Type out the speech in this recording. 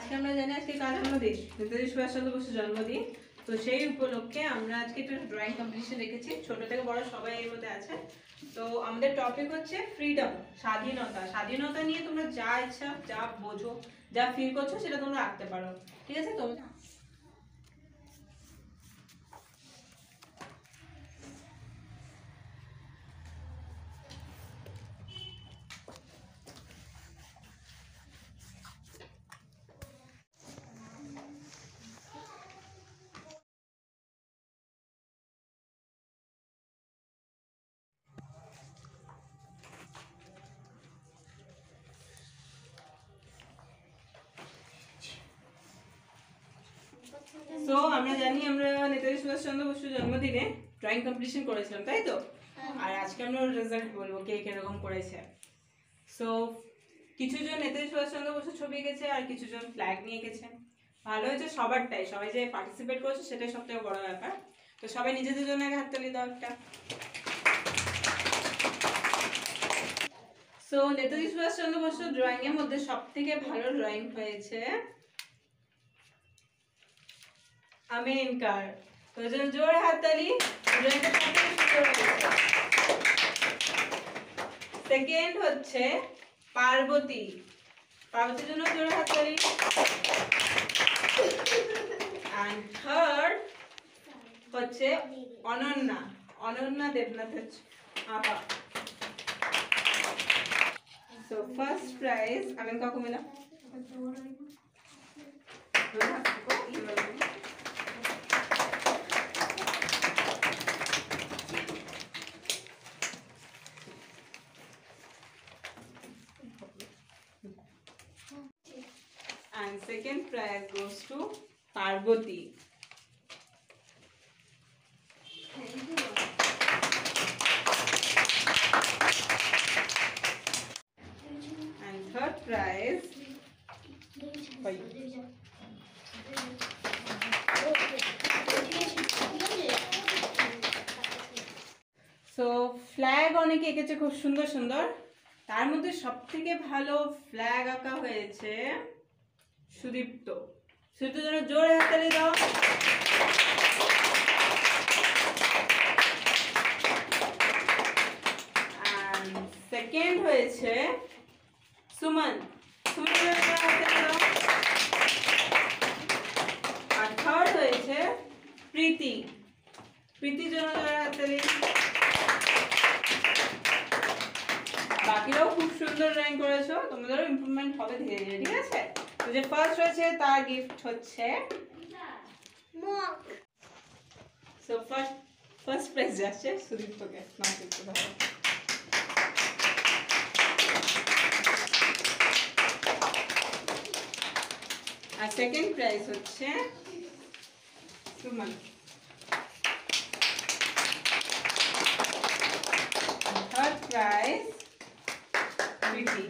আজকে আমরা জানি আজকে কার জন্মদিন, নেতাজি সুভাষচন্দ্র বসুর জন্মদিন। তো সেই উপলক্ষে আমরা আজকে একটা ড্রয়িং কম্পিটিশন রেখেছি, ছোট থেকে বড় সবাই এর মধ্যে আছে। তো আমাদের টপিক হচ্ছে ফ্রিডম, স্বাধীনতা। স্বাধীনতা নিয়ে তোমরা যা ইচ্ছা, যা বোঝো, যা ফিল করছো সেটা তোমরা আঁকতে পারো, ঠিক আছে? তোমরা তো আমরা জানি আমরা নেতাজি সুভাষচন্দ্র বসুর জন্মদিনে ড্রয়িং কম্পিটিশন করেছিলাম, তাই তো? আর আজকে আমরা রেজাল্ট বলবো কে কিরকম করেছে। সো কিছুজন নেতাজি সুভাষচন্দ্র বসুর ছবি এঁকেছে আর কিছুজন ফ্ল্যাগ নিয়ে এঁকেছে। ভালো হয়েছে সবারটাই, সবাই যে পার্টিসিপেট করেছে সেটাই সব থেকে বড় ব্যাপার। তো সবাই নিজেদের জন্য হাততালি দাও একটা। সো নেতাজি সুভাষচন্দ্র বসুর ড্রয়িং এর মধ্যে সব থেকে ভালো ড্রয়িং হয়েছে আমিন কার। তো জোরে হাততালি। সেকেন্ড হচ্ছে পার্বতী, পার্বতীর জন্য জোরে হাততালি। এন্ড থার্ড হচ্ছে অনন্যা, অনন্যা দেবনাথের আপা। সো ফার্স্ট প্রাইজ আমিন কাকু মিলা। And second prize goes to Parvati. And third prize so flag অনেকে এঁকেছে খুব সুন্দর সুন্দর, তার মধ্যে সবথেকে ভালো ফ্ল্যাগ আঁকা হয়েছে সুদীপ্ত। সুদীপ্তর জন্য জোরে হাততালি দাও। আর সেকেন্ড হয়েছে সুমন, সুমনের জন্য জোরে হাততালি দাও। আর থার্ড হয়েছে প্রীতি, প্রীতির জন্য জোরে হাততালি। বাকিরাও খুব সুন্দর ড্রয়িং করেছো, তোমাদেরও ইমপ্রুভমেন্ট হবে ধীরে ধীরে, ঠিক আছে? তো যে ফার্স্ট হয়েছে তার গিফট হচ্ছে মগ। সো ফার্স্ট প্রাইজ যাচ্ছে সুদীপ্তকে, নাম করতে হবে। আর সেকেন্ড প্রাইজ হচ্ছে সুমন। থার্ড প্রাইজ প্রীতি।